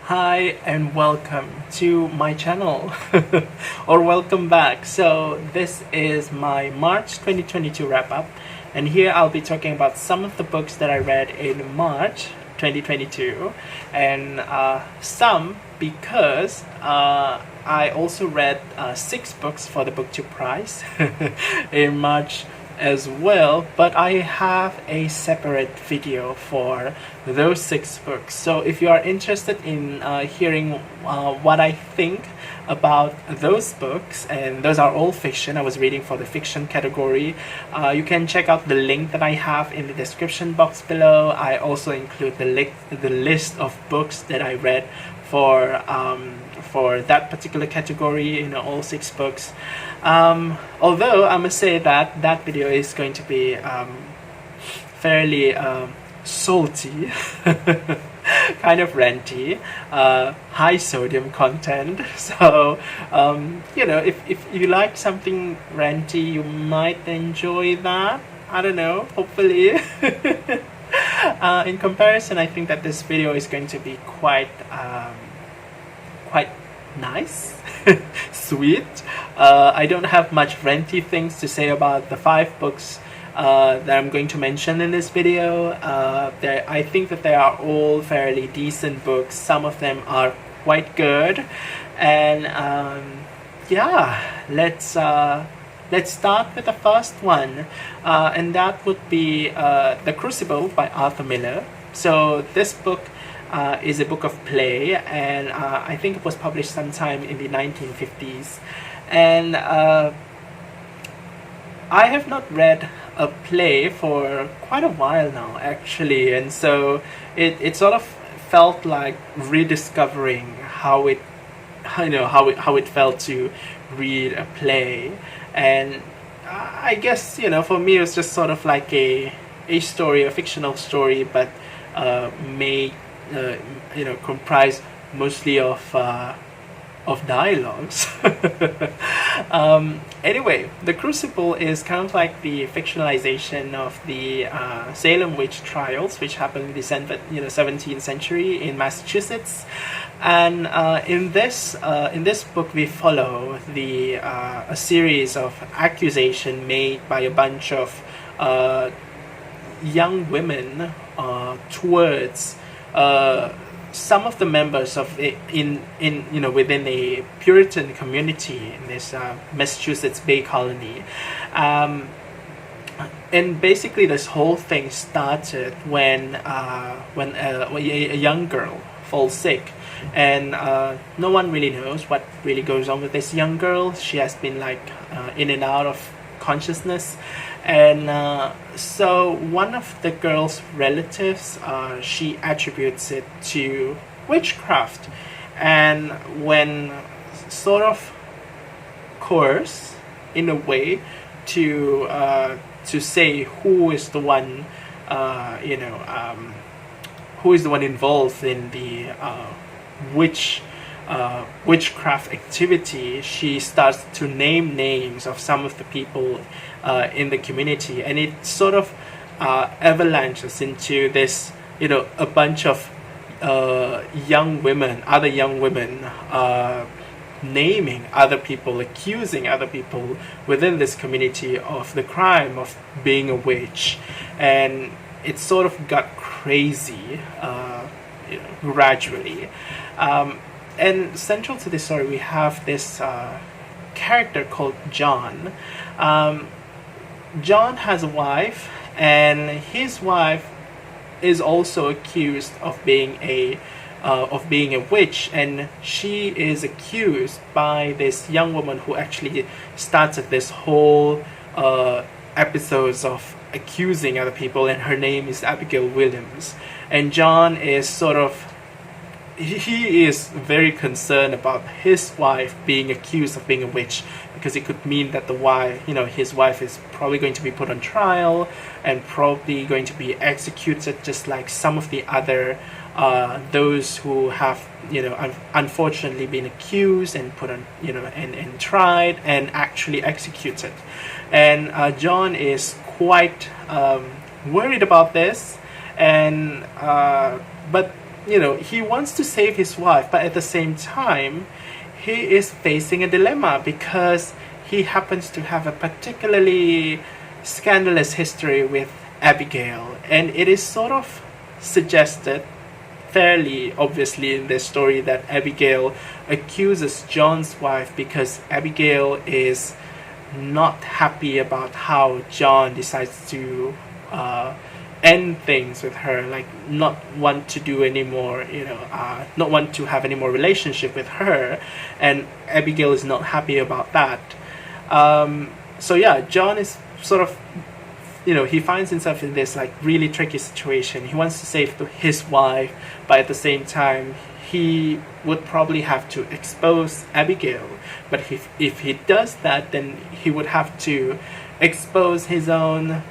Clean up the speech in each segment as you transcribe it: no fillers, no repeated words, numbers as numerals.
Hi and welcome to my channel or welcome back. So this is my March 2022 wrap up, and here I'll be talking about some of the books that I read in March 2022 and some because I also read 6 books for the BookTube prize in March as well, but I have a separate video for those 6 books. So if you are interested in hearing what I think about those books, and those are all fiction, I was reading for the fiction category, you can check out the link that I have in the description box below. I also include the list of books that I read for that particular category, all 6 books. Although I must say that that video is going to be fairly salty, kind of ranty, high sodium content. So if you like something ranty, you might enjoy that. I don't know, hopefully. In comparison, I think that this video is going to be quite nice, sweet. I don't have much ranty things to say about the 5 books that I'm going to mention in this video. I think that they are all fairly decent books. Some of them are quite good, and let's start with the first one, and that would be The Crucible by Arthur Miller. So this book is a book of play, and I think it was published sometime in the 1950s. And I have not read a play for quite a while now, actually, and so it sort of felt like rediscovering how it felt to read a play. And I guess for me it was just sort of like a story, a fictional story, but made comprised mostly of dialogues. Anyway, The Crucible is kind of like the fictionalization of the Salem witch trials, which happened in the 17th century in Massachusetts. And in this book, we follow a series of accusations made by a bunch of young women towards some of the members of within a Puritan community in this Massachusetts Bay Colony. And basically, this whole thing started when a young girl falls sick, and no one really knows what really goes on with this young girl. She has been in and out of consciousness, and so one of the girl's relatives, she attributes it to witchcraft, and when sort of coerced in a way to say who is the one involved in the witchcraft activity, she starts to name names of some of the people in the community, and it sort of avalanches into this, a bunch of other young women naming other people, accusing other people within this community of the crime of being a witch. And it sort of got crazy gradually. And central to this story, we have this character called John. John has a wife, and his wife is also accused of being a witch, and she is accused by this young woman who actually started this whole episodes of accusing other people, and her name is Abigail Williams. And John is he is very concerned about his wife being accused of being a witch, because it could mean that his wife is probably going to be put on trial and probably going to be executed, just like some of the other those who have unfortunately been accused and put on and tried and actually executed. And John is quite worried about this, and but he wants to save his wife, but at the same time, he is facing a dilemma because he happens to have a particularly scandalous history with Abigail, and it is sort of suggested fairly obviously in this story that Abigail accuses John's wife because Abigail is not happy about how John decides to end things with her, like not want to do anymore, not want to have any more relationship with her, and Abigail is not happy about that. So yeah, John is sort of, he finds himself in this like really tricky situation. He wants to save his wife, but at the same time, he would probably have to expose Abigail. But if he does that, then he would have to expose his own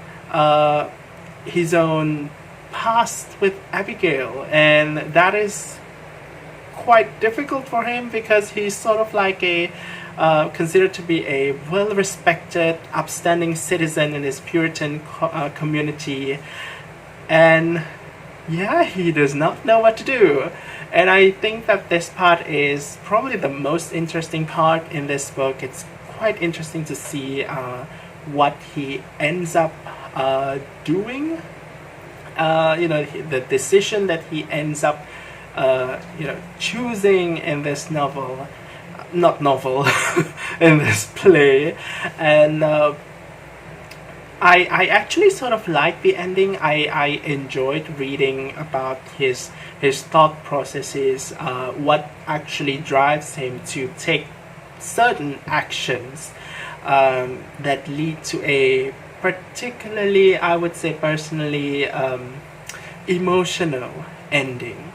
past with Abigail, and that is quite difficult for him because he's sort of like considered to be a well-respected, upstanding citizen in his Puritan community, and yeah, he does not know what to do. And I think that this part is probably the most interesting part in this book. It's quite interesting to see what he ends up doing. The decision that he ends up choosing in this novel, in this play. And I actually sort of like the ending. I enjoyed reading about his thought processes, what actually drives him to take certain actions that lead to a particularly, I would say personally, emotional ending.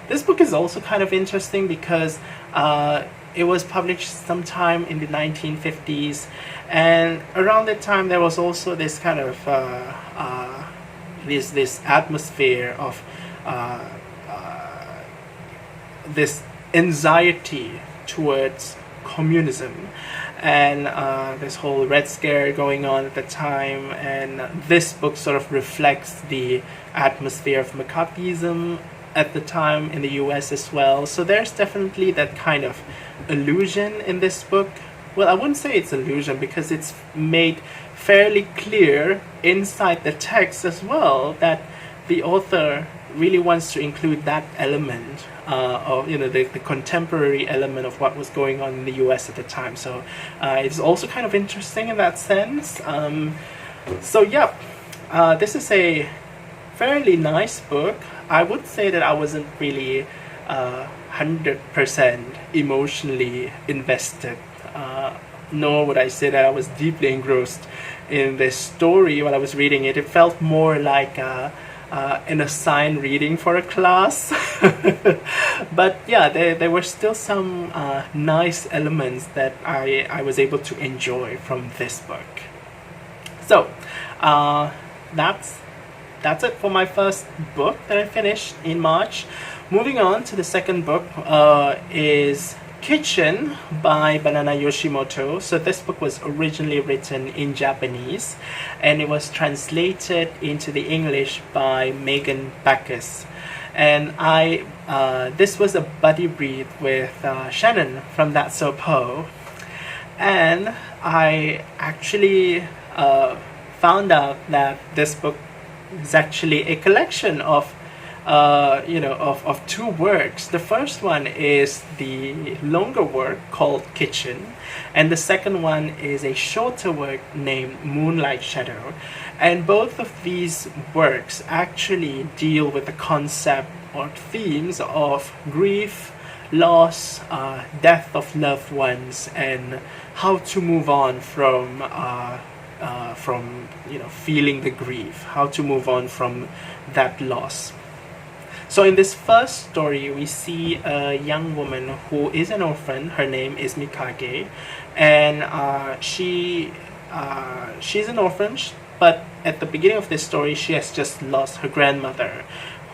This book is also kind of interesting because it was published sometime in the 1950s, and around that time there was also this kind of this atmosphere of this anxiety towards communism, and this whole Red Scare going on at the time, and this book sort of reflects the atmosphere of McCarthyism at the time in the US as well. So there's definitely that kind of illusion in this book. Well, I wouldn't say it's illusion because it's made fairly clear inside the text as well that the author really wants to include that element of the contemporary element of what was going on in the US at the time. So it's also kind of interesting in that sense. This is a fairly nice book. I would say that I wasn't really 100% emotionally invested, nor would I say that I was deeply engrossed in this story while I was reading it. It felt more like an assigned reading for a class. But yeah, there were still some nice elements that I was able to enjoy from this book. So that's it for my first book that I finished in March. Moving on to the second book is Kitchen by Banana Yoshimoto. So this book was originally written in Japanese, and it was translated into the English by Megan Backus. And this was a buddy read with Shannon from That's So Po. And I actually found out that this book is actually a collection of two works. The first one is the longer work called Kitchen, and the second one is a shorter work named Moonlight Shadow. And both of these works actually deal with the concept or themes of grief, loss, death of loved ones, and how to move on from feeling the grief, how to move on from that loss. So in this first story, we see a young woman who is an orphan. Her name is Mikage, and she's an orphan, but at the beginning of this story, she has just lost her grandmother,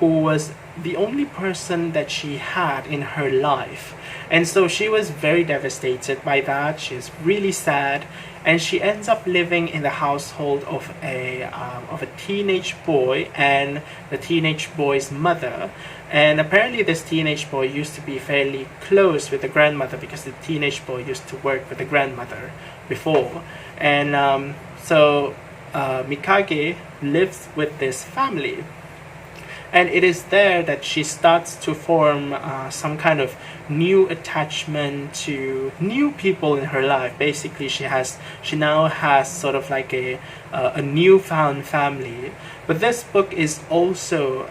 who was the only person that she had in her life. And so she was very devastated by that. She's really sad, and she ends up living in the household of a teenage boy and the teenage boy's mother. And apparently this teenage boy used to be fairly close with the grandmother, because the teenage boy used to work with the grandmother before. And so Mikage lives with this family. And it is there that she starts to form some kind of new attachment to new people in her life. Basically, she now has sort of like a newfound family. But this book is also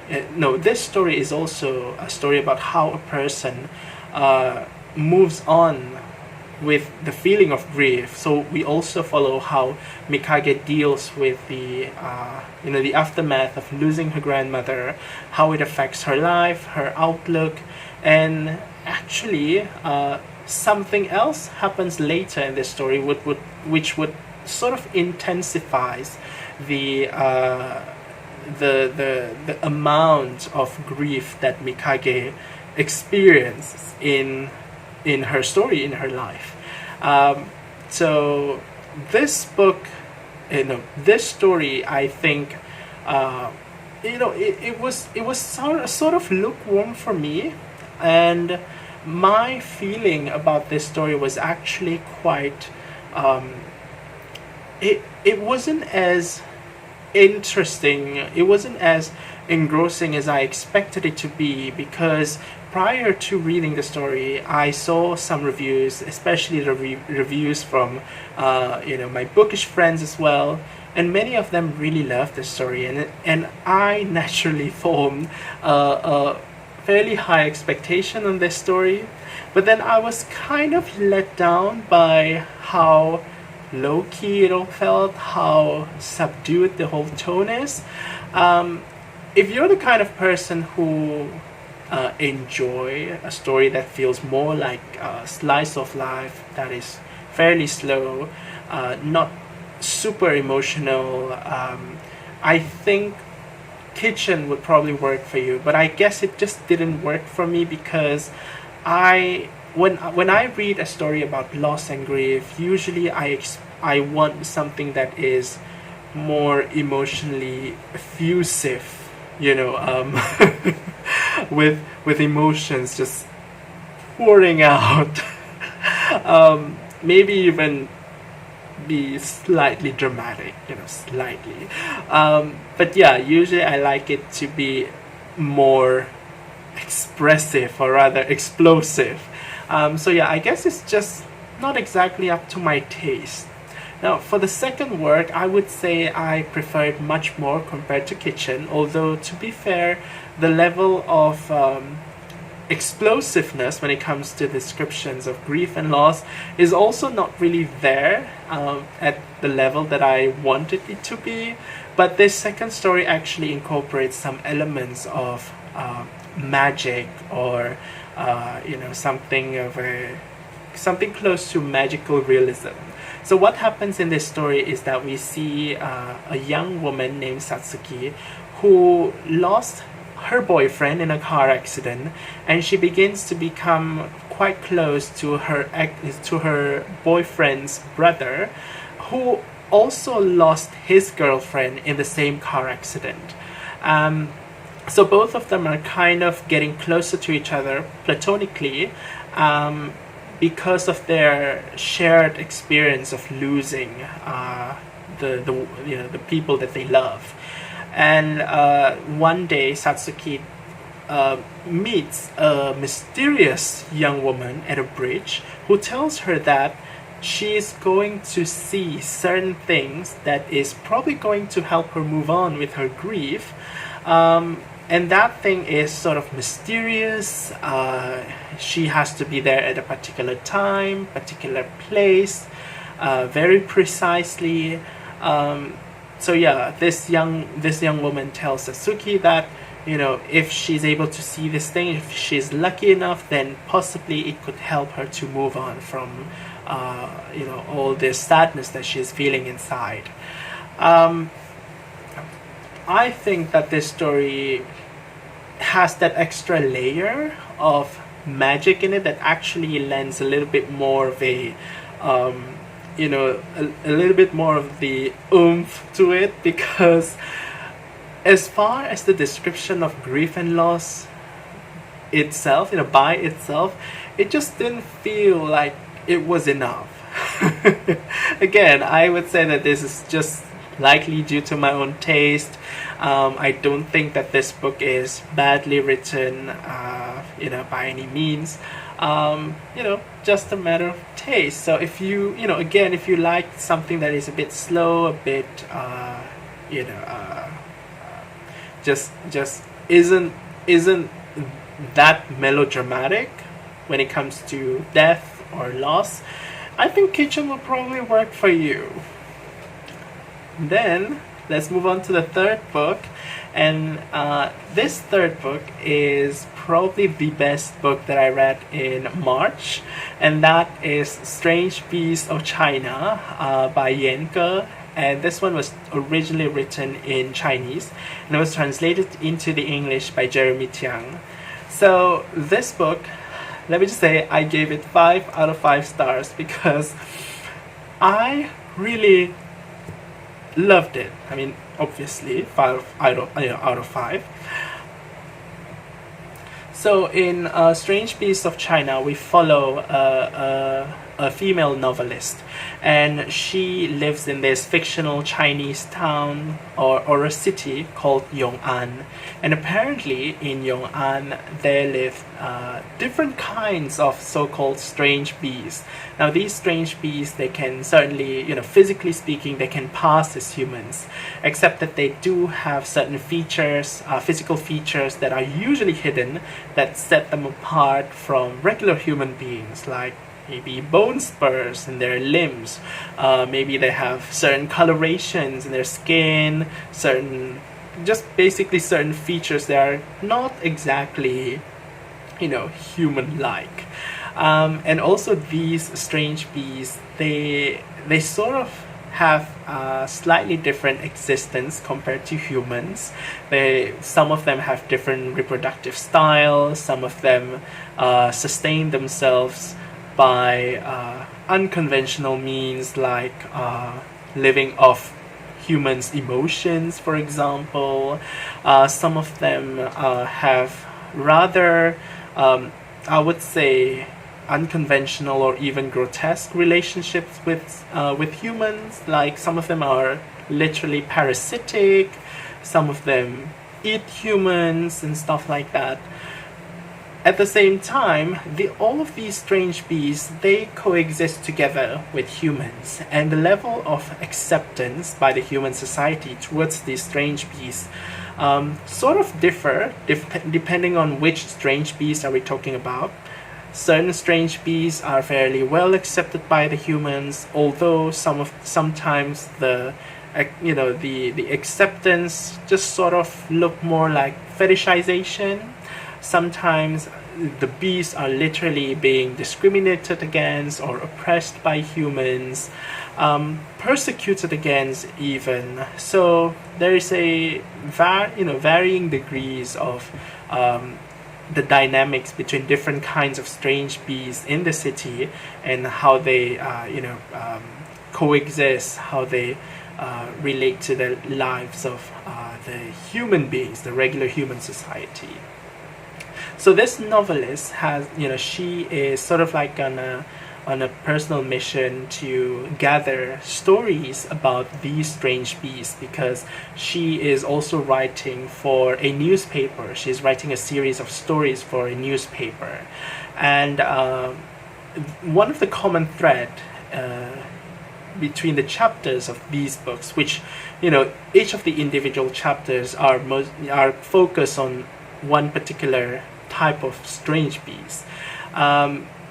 this story is also a story about how a person moves on with the feeling of grief. So we also follow how Mikage deals with the the aftermath of losing her grandmother, how it affects her life, her outlook, and actually something else happens later in this story, which would sort of intensifies the amount of grief that Mikage experiences in her story, in her life. So this book, this story, I think, it was sort of lukewarm for me, and my feeling about this story was actually quite. It wasn't as interesting. It wasn't as engrossing as I expected it to be, because prior to reading the story, I saw some reviews, especially the reviews from my bookish friends as well, and many of them really loved the story, and I naturally formed a fairly high expectation on this story, but then I was kind of let down by how low-key it all felt, how subdued the whole tone is. If you're the kind of person who enjoy a story that feels more like a slice of life, that is fairly slow, not super emotional, I think Kitchen would probably work for you. But I guess it just didn't work for me, because when I read a story about loss and grief, usually I want something that is more emotionally effusive, with emotions just pouring out. Maybe even be slightly dramatic, slightly. But yeah, usually I like it to be more expressive, or rather explosive. So yeah, I guess it's just not exactly up to my taste. Now, for the second work, I would say I preferred much more compared to Kitchen, although to be fair, the level of explosiveness when it comes to descriptions of grief and loss is also not really there at the level that I wanted it to be. But this second story actually incorporates some elements of magic, or something close to magical realism. So what happens in this story is that we see a young woman named Satsuki who lost her boyfriend in a car accident, and she begins to become quite close to her boyfriend's brother, who also lost his girlfriend in the same car accident. So both of them are kind of getting closer to each other platonically, because of their shared experience of losing the people that they love. And one day Satsuki meets a mysterious young woman at a bridge who tells her that she is going to see certain things that is probably going to help her move on with her grief. And that thing is sort of mysterious. She has to be there at a particular time, particular place, very precisely. So yeah, this young woman tells Satsuki that, if she's able to see this thing, if she's lucky enough, then possibly it could help her to move on from all this sadness that she's feeling inside. I think that this story has that extra layer of magic in it that actually lends a little bit more of a a little bit more of the oomph to it, because as far as the description of grief and loss itself, by itself, it just didn't feel like it was enough. Again, I would say that this is just likely due to my own taste. I don't think that this book is badly written, by any means. Just a matter of taste. So if you, again, if you like something that is a bit slow, a bit, just isn't that melodramatic when it comes to death or loss, I think Kitchen will probably work for you. Then let's move on to the third book, and this third book is probably the best book that I read in March, and that is Strange Beasts of China by Yenke. And this one was originally written in Chinese, and it was translated into the English by Jeremy Tiang. So this book, let me just say, I gave it 5 out of 5 stars because I really loved it. I mean, obviously, 5 out of 5. So in Strange Beasts of China, we follow a female novelist, and she lives in this fictional Chinese town or a city called Yong'an. And apparently in Yong'an there live different kinds of so-called strange beasts. Now these strange beasts, they can certainly, physically speaking, they can pass as humans, except that they do have certain features, physical features that are usually hidden, that set them apart from regular human beings, like maybe bone spurs in their limbs, maybe they have certain colorations in their skin, just basically certain features that are not exactly, human-like. And also these strange beasts, they sort of have a slightly different existence compared to humans. Some of them have different reproductive styles, some of them sustain themselves by unconventional means, like living off humans' emotions, for example. Some of them have rather, I would say, unconventional or even grotesque relationships with humans. Like some of them are literally parasitic, some of them eat humans and stuff like that. At the same time, all of these strange beasts, they coexist together with humans, and the level of acceptance by the human society towards these strange beasts sort of differ depending on which strange beasts are we talking about. Certain strange beasts are fairly well accepted by the humans, although sometimes the acceptance just sort of look more like fetishization. Sometimes the beasts are literally being discriminated against or oppressed by humans, persecuted against even. So there is a varying degrees of the dynamics between different kinds of strange beasts in the city, and how they coexist, how they relate to the lives of the human beings, the regular human society. So this novelist has, she is sort of like on a personal mission to gather stories about these strange beasts, because she is also writing for a newspaper. She's writing a series of stories for a newspaper. And one of the common thread between the chapters of these books, which, each of the individual chapters are focused on one particular type of strange beast.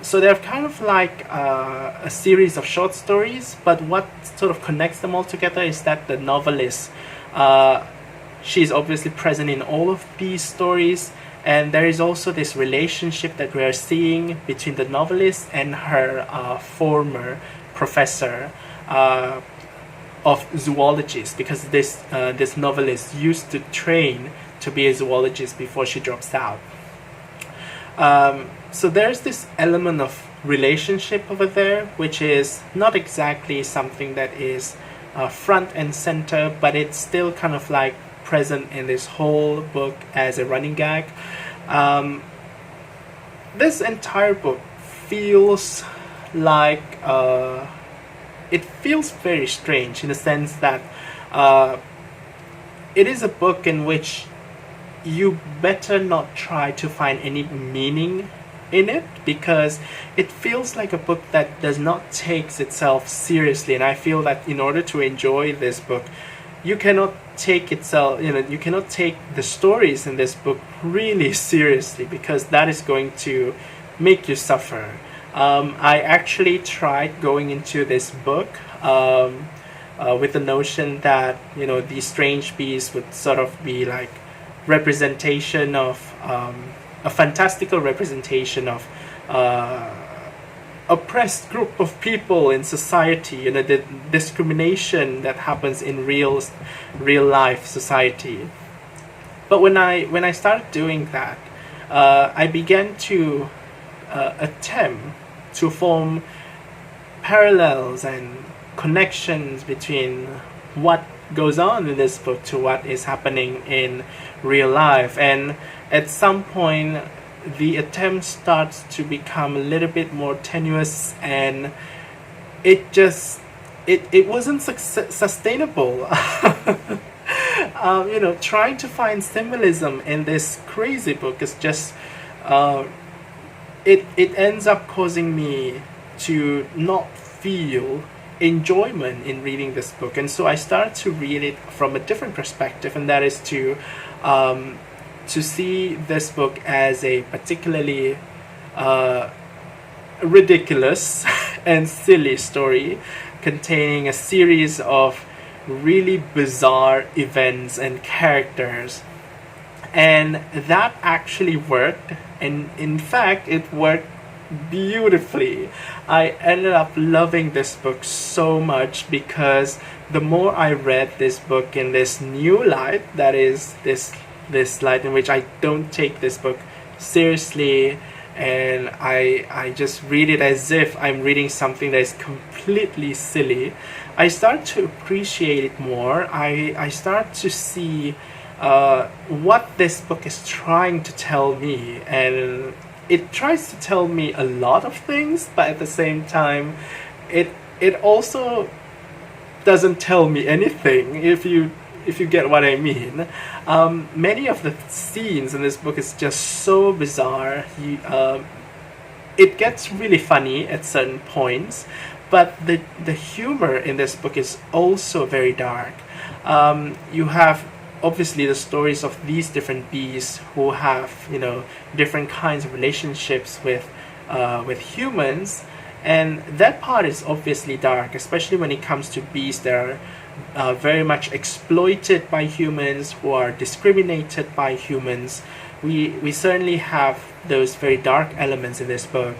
So they're kind of like a series of short stories, but what sort of connects them all together is that the novelist, she's obviously present in all of these stories, and there is also this relationship that we are seeing between the novelist and her former professor. of zoologists, because this novelist used to train to be a zoologist before she drops out. So there's this element of relationship over there, which is not exactly something that is front and center, but it's still kind of like present in this whole book as a running gag. This entire book feels like it feels very strange, in the sense that it is a book in which you better not try to find any meaning in it, because it feels like a book that does not take itself seriously. And I feel that in order to enjoy this book, you cannot take itself, you cannot take the stories in this book really seriously, because that is going to make you suffer. I actually tried going into this book with the notion that these strange beasts would sort of be like representation of a fantastical representation of oppressed group of people in society, the discrimination that happens in real life society. But when I started doing that, I began to attempt to form parallels and connections between what goes on in this book to what is happening in real life. And at some point, the attempt starts to become a little bit more tenuous, and it wasn't sustainable. Trying to find symbolism in this crazy book is just it ends up causing me to not feel enjoyment in reading this book. And so I started to read it from a different perspective, and that is to see this book as a particularly ridiculous and silly story containing a series of really bizarre events and characters. And that actually worked, and in fact it worked beautifully. I ended up loving this book so much, because the more I read this book in this new light, that is this light in which I don't take this book seriously, and I just read it as if I'm reading something that is completely silly, I start to appreciate it more. I start to see what this book is trying to tell me, and it tries to tell me a lot of things, but at the same time it also doesn't tell me anything, if you get what I mean. Many of the scenes in this book is just so bizarre. It gets really funny at certain points, but the humor in this book is also very dark. You have obviously the stories of these different beasts who have different kinds of relationships with humans, and that part is obviously dark, especially when it comes to beasts that are very much exploited by humans, who are discriminated by humans. We certainly have those very dark elements in this book.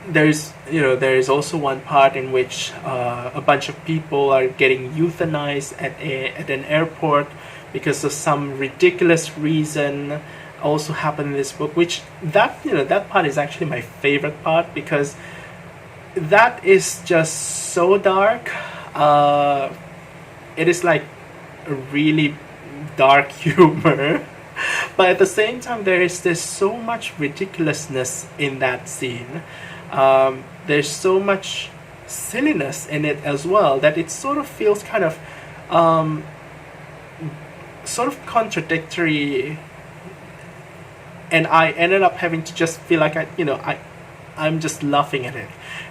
There is also one part in which a bunch of people are getting euthanized at an airport because of some ridiculous reason. Also happened in this book, which that part is actually my favorite part, because that is just so dark. It is like a really dark humor, but at the same time there's so much ridiculousness in that scene. There's so much silliness in it as well, that it sort of feels kind of contradictory, and I ended up having to just feel like I'm just laughing at it.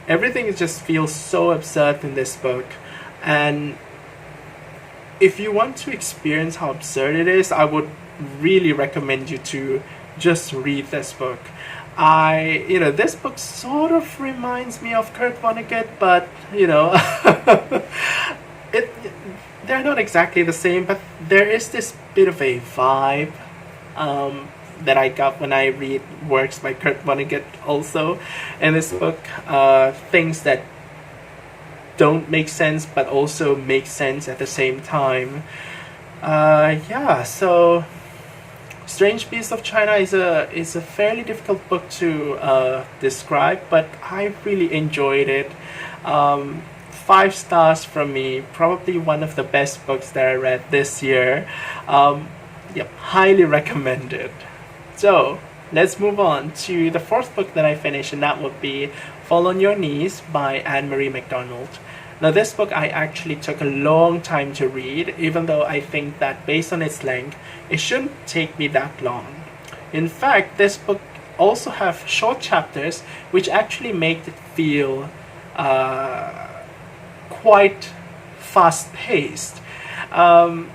Everything just feels so absurd in this book, and if you want to experience how absurd it is, I would really recommend you to just read this book. This book sort of reminds me of Kurt Vonnegut, but they're not exactly the same, but there is this bit of a vibe that I got when I read works by Kurt Vonnegut also in this book. Things that don't make sense but also make sense at the same time. So Strange Beasts of China is a fairly difficult book to describe, but I really enjoyed it. 5 stars from me. Probably one of the best books that I read this year. Highly recommended. So let's move on to the 4th book that I finished, and that would be Fall on Your Knees by Anne-Marie MacDonald. Now, this book I actually took a long time to read, even though I think that based on its length, it shouldn't take me that long. In fact, this book also has short chapters which actually make it feel quite fast-paced. And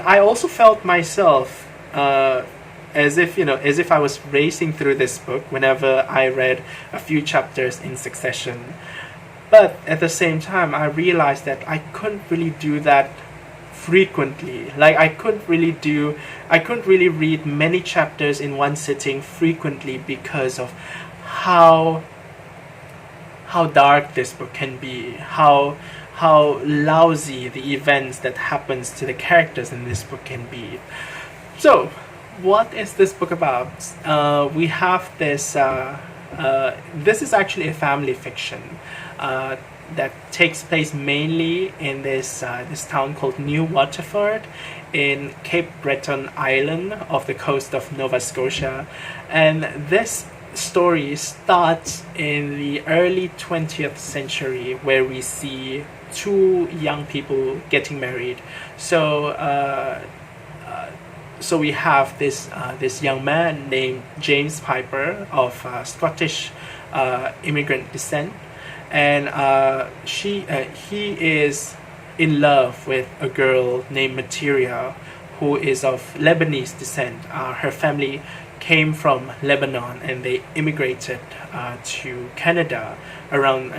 I also felt myself as if I was racing through this book whenever I read a few chapters in succession. But at the same time, I realized that I couldn't really do that frequently. Like, I couldn't really read many chapters in one sitting frequently because of how dark this book can be, how lousy the events that happens to the characters in this book can be. So, what is this book about? We have this. This is actually a family fiction that takes place mainly in this town called New Waterford in Cape Breton Island off the coast of Nova Scotia, and this story starts in the early 20th century, where we see 2 young people getting married. So we have this young man named James Piper of Scottish immigrant descent, and he is in love with a girl named Materia, who is of Lebanese descent. Her family came from Lebanon, and they immigrated to Canada around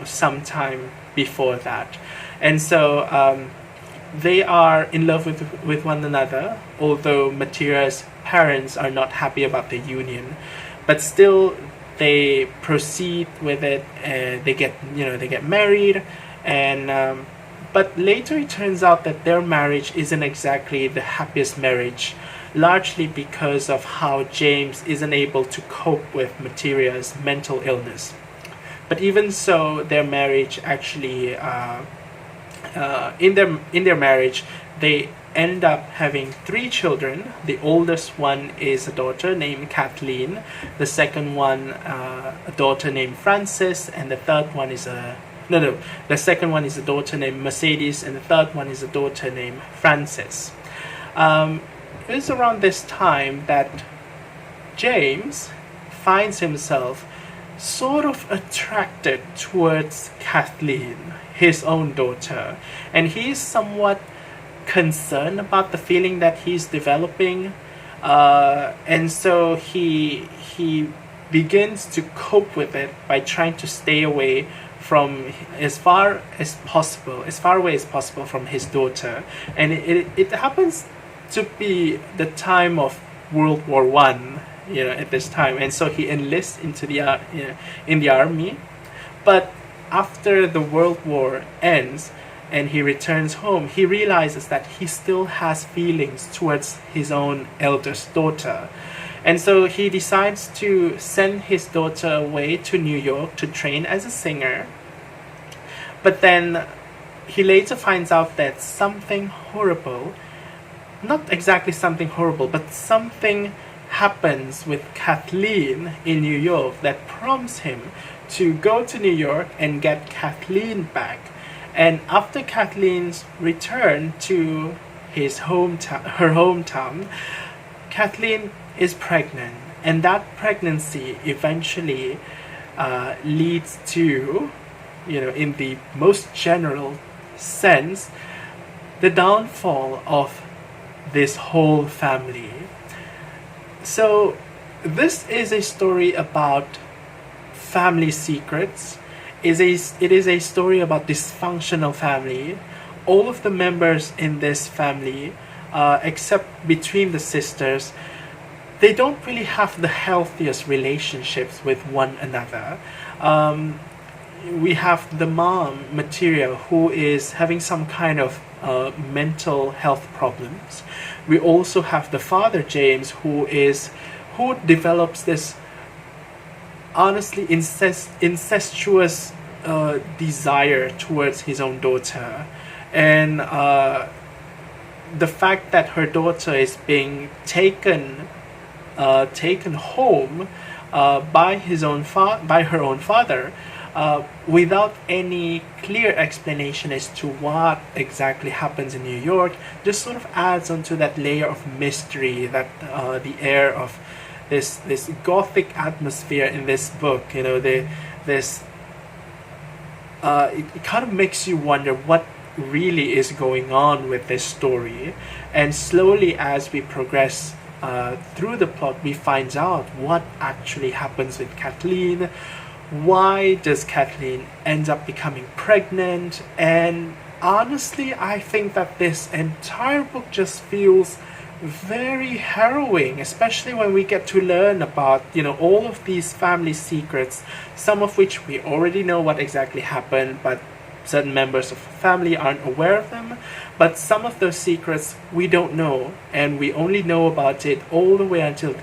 sometime before that, and so they are in love with one another, although Materia's parents are not happy about the union, but still they proceed with it. They get married, and but later it turns out that their marriage isn't exactly the happiest marriage, largely because of how James isn't able to cope with Materia's mental illness. But even so, their marriage actually in their marriage, they end up having 3 children. The oldest one is a daughter named Kathleen, the second one a daughter named Frances, and the third one is the second one is a daughter named Mercedes, and the third one is a daughter named Frances. It is around this time that James finds himself sort of attracted towards Kathleen, his own daughter, and he's somewhat concerned about the feeling that he's developing, and so he begins to cope with it by trying to stay away from as far away as possible from his daughter. And it happens to be the time of World War One, at this time, and so he enlists into in the army. But after the World War ends and he returns home, he realizes that he still has feelings towards his own eldest daughter. And so he decides to send his daughter away to New York to train as a singer. But then he later finds out that something horrible, not exactly something horrible, but something happens with Kathleen in New York that prompts him to go to New York and get Kathleen back. And after Kathleen's return to her hometown, Kathleen is pregnant, and that pregnancy eventually leads to, in the most general sense, the downfall of this whole family. So this is a story about family secrets. It is a story about dysfunctional family. All of the members in this family, except between the sisters, they don't really have the healthiest relationships with one another. we have the mom, Materia, who is having some kind of mental health problems. We also have the father, James, who develops this honestly incestuous desire towards his own daughter, and the fact that her daughter is being taken home by her own father, without any clear explanation as to what exactly happens in New York, just sort of adds onto that layer of mystery, that the air of this gothic atmosphere in this book. It kind of makes you wonder what really is going on with this story, and slowly as we progress through the plot, we find out what actually happens with Kathleen. Why does Kathleen end up becoming pregnant? And honestly, I think that this entire book just feels very harrowing, especially when we get to learn about all of these family secrets, some of which we already know what exactly happened, but certain members of the family aren't aware of them. But some of those secrets we don't know, and we only know about it all the way until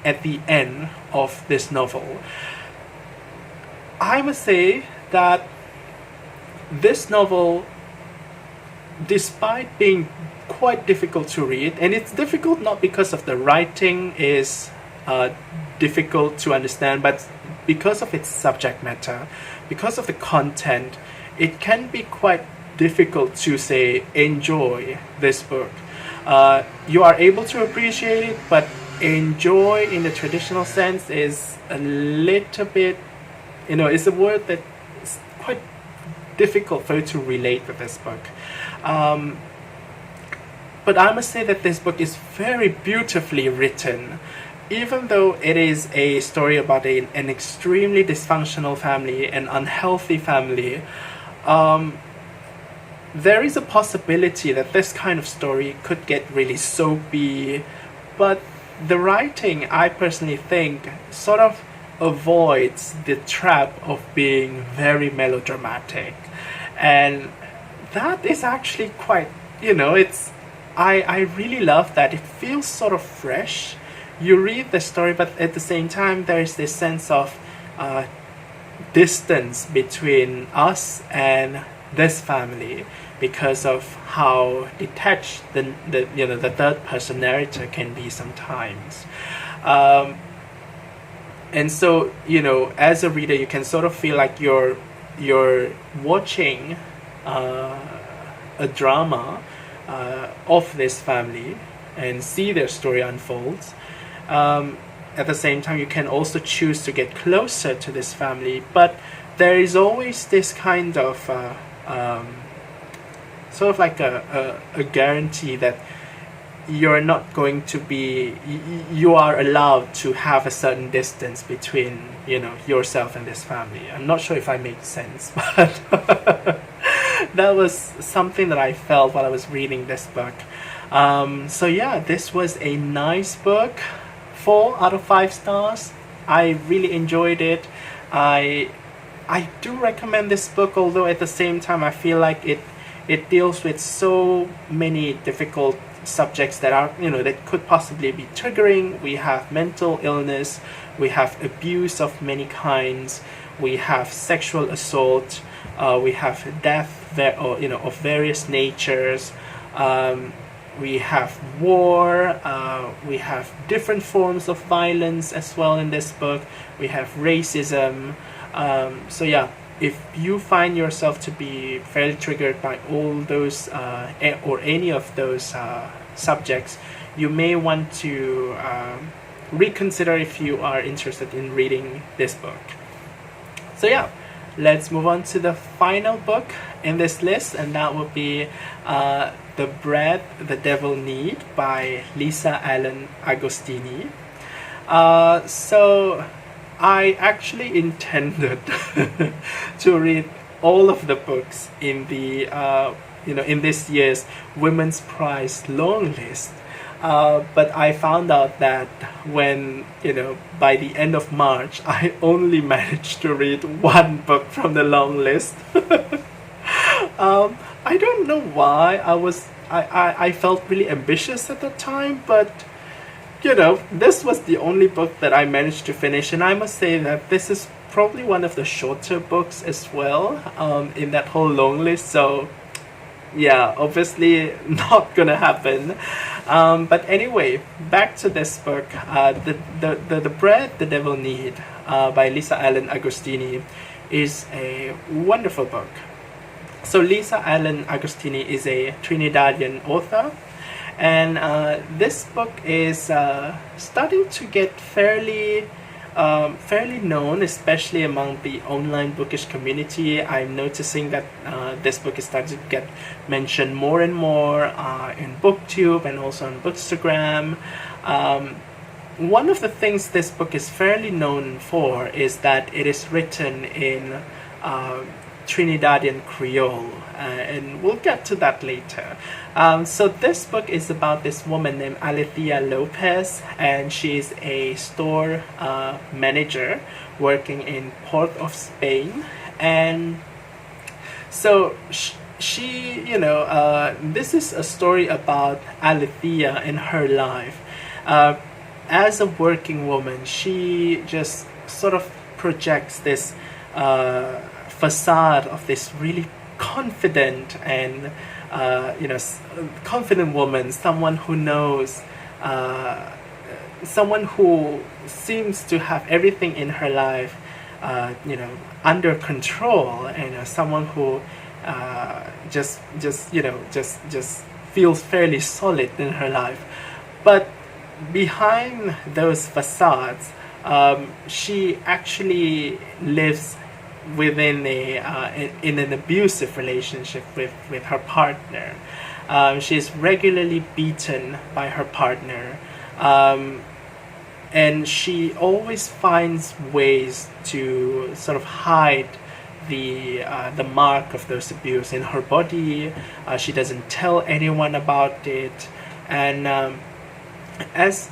at the end of this novel. I must say that this novel, despite being quite difficult to read, and it's difficult not because of the writing is difficult to understand, but because of its subject matter, because of the content, it can be quite difficult to say enjoy this book. You are able to appreciate it, but enjoy in the traditional sense is a little bit, it's a word that is quite difficult for you to relate with this book. But I must say that this book is very beautifully written. Even though it is a story about an extremely dysfunctional family, an unhealthy family, there is a possibility that this kind of story could get really soapy, but the writing, I personally think, sort of avoids the trap of being very melodramatic. And that is actually quite, I really love that. It feels sort of fresh. You read the story, but at the same time, there is this sense of distance between us and this family because of how detached the third person narrator can be sometimes. And so, as a reader, you can sort of feel like you're watching a drama of this family and see their story unfolds. At the same time, you can also choose to get closer to this family, but there is always this kind of sort of like a guarantee that you're not going to be, you are allowed to have a certain distance between yourself and this family. I'm not sure if I make sense, but that was something that I felt while I was reading this book. So yeah, this was a nice book. 4 out of 5 stars. I really enjoyed it. I do recommend this book, although at the same time I feel like it deals with so many difficult subjects that are that could possibly be triggering. We have mental illness, we have abuse of many kinds, we have sexual assault, we have death of various natures. We have war, we have different forms of violence as well in this book. We have racism. So yeah, if you find yourself to be fairly triggered by all those or any of those subjects, you may want to reconsider if you are interested in reading this book. So yeah, let's move on to the final book in this list, and that will be The Bread the Devil Knead by Lisa Allen-Agostini. So I actually intended to read all of the books in the in this year's Women's Prize long list. But I found out that when, by the end of March, I only managed to read one book from the long list. I don't know why. I felt really ambitious at the time, but this was the only book that I managed to finish, and I must say that this is probably one of the shorter books as well, in that whole long list. So yeah, obviously not gonna happen. But anyway, back to this book, the Bread the Devil Knead, by Lisa Allen-Agostini, is a wonderful book. So Lisa Allen-Agostini is a Trinidadian author, and this book is starting to get fairly known, especially among the online bookish community. I'm noticing that this book is starting to get mentioned more and more in BookTube and also on Bookstagram. One of the things this book is fairly known for is that it is written in Trinidadian Creole, and we'll get to that later. So this book is about this woman named Alethea Lopez, and she's a store manager working in Port of Spain. And so she this is a story about Alethea and her life. As a working woman, she just sort of projects this facade of this really confident and confident woman, someone who knows, someone who seems to have everything in her life under control, and someone who just feels fairly solid in her life. But behind those facades, she actually lives within in an abusive relationship with her partner. She's regularly beaten by her partner, and she always finds ways to sort of hide the mark of those abuse in her body. She doesn't tell anyone about it, and as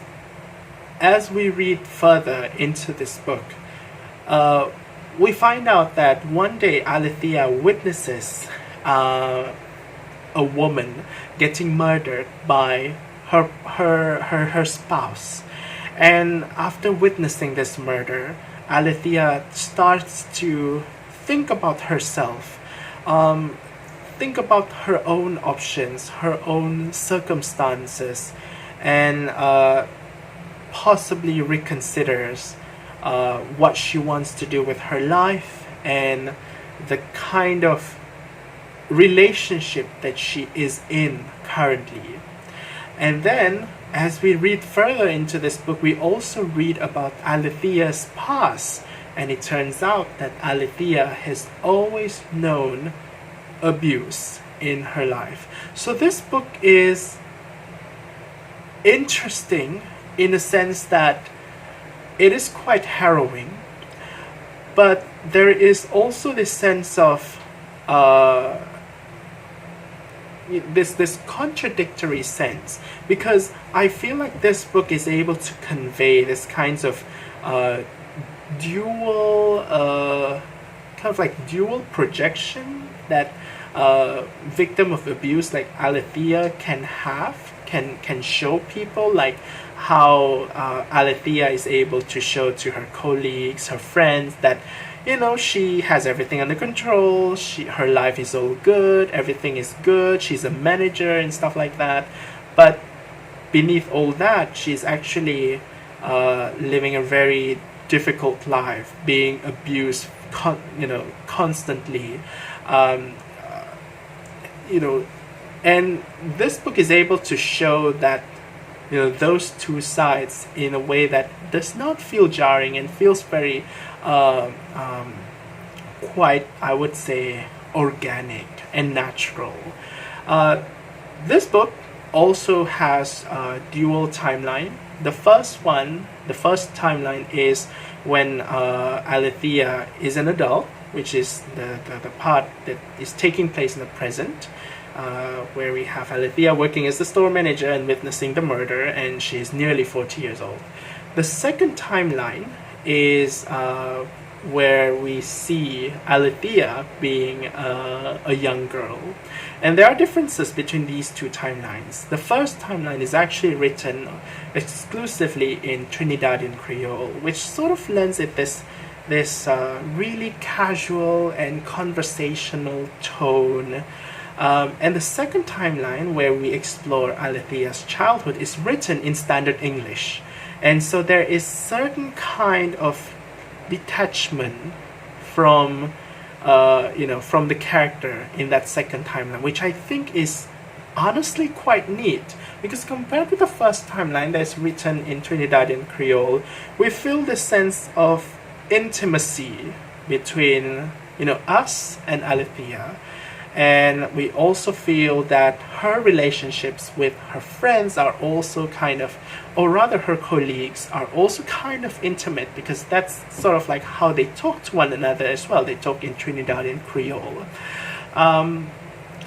we read further into this book, we find out that one day Alethea witnesses a woman getting murdered by her spouse. And after witnessing this murder, Alethea starts to think about herself, think about her own options, her own circumstances, and possibly reconsiders what she wants to do with her life and the kind of relationship that she is in currently. And then, as we read further into this book, we also read about Alethea's past, and it turns out that Alethea has always known abuse in her life. So this book is interesting in the sense that it is quite harrowing, but there is also this sense of this contradictory sense, because I feel like this book is able to convey this kinds of dual projection that victim of abuse like Alethea can show people, like how Alethea is able to show to her colleagues, her friends, that she has everything under control, her life is all good, everything is good, she's a manager and stuff like that. But beneath all that, she's actually living a very difficult life, being abused constantly, and this book is able to show that those two sides in a way that does not feel jarring and feels very quite, I would say, organic and natural. This book also has a dual timeline. The first timeline is when Alethea is an adult, which is the part that is taking place in the present. where we have Alethea working as the store manager and witnessing the murder, and she's nearly 40 years old. The second timeline is where we see Alethea being a young girl. And there are differences between these two timelines. The first timeline is actually written exclusively in Trinidadian Creole, which sort of lends it this really casual and conversational tone. And the second timeline, where we explore Alethea's childhood, is written in standard English. And so there is certain kind of detachment from from the character in that second timeline, which I think is honestly quite neat, because compared with the first timeline that's written in Trinidadian Creole, we feel this sense of intimacy between us and Alethea. And we also feel that her relationships with her friends are also kind of, or rather her colleagues, are also kind of intimate, because that's sort of like how they talk to one another as well. They talk in Trinidadian Creole.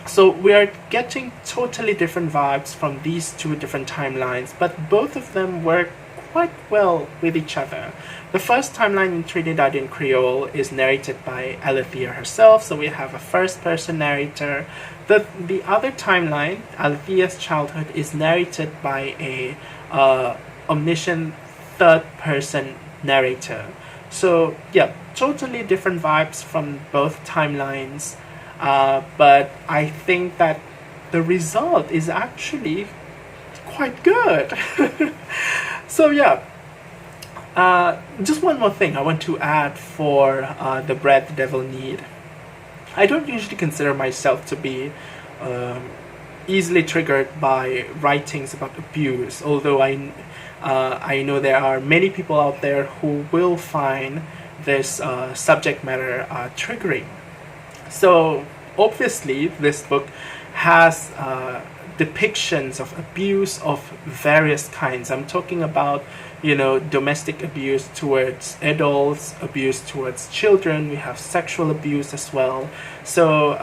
So we are getting totally different vibes from these two different timelines, but both of them work quite well with each other. The first timeline in Trinidadian Creole is narrated by Alethea herself, so we have a first-person narrator. The other timeline, Alethea's childhood, is narrated by a omniscient third-person narrator. So yeah, totally different vibes from both timelines, but I think that the result is actually quite good. So yeah, just one more thing I want to add for The Bread the Devil Knead. I don't usually consider myself to be easily triggered by writings about abuse, although I know there are many people out there who will find this subject matter triggering. So obviously this book has depictions of abuse of various kinds. I'm talking about domestic abuse towards adults, abuse towards children. We have sexual abuse as well. So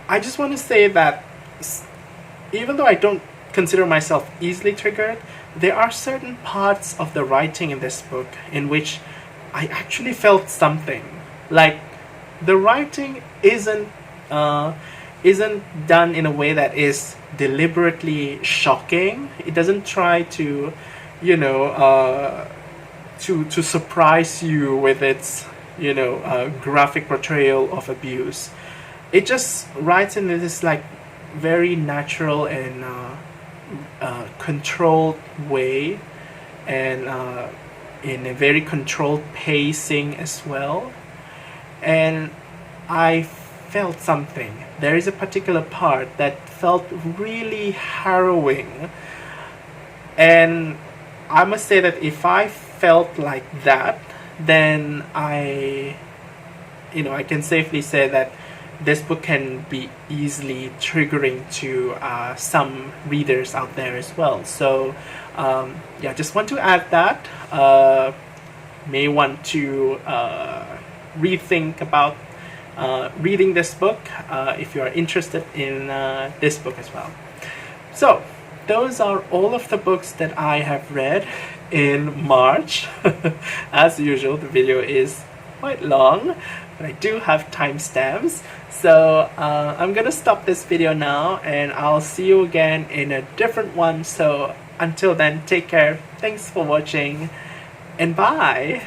I just want to say that even though I don't consider myself easily triggered, there are certain parts of the writing in this book in which I actually felt something. Like, the writing isn't done in a way that is deliberately shocking. It doesn't try to to surprise you with its graphic portrayal of abuse. It just writes in this like very natural and controlled way, and in a very controlled pacing as well. And I felt something. There is a particular part that felt really harrowing, and I must say that if I felt like that, then I can safely say that this book can be easily triggering to some readers out there as well. So yeah, just want to add that. May want to rethink about reading this book if you are interested in this book as well. So those are all of the books that I have read in March. As usual, the video is quite long, but I do have timestamps. So I'm gonna stop this video now, and I'll see you again in a different one. So until then, take care, thanks for watching, and bye.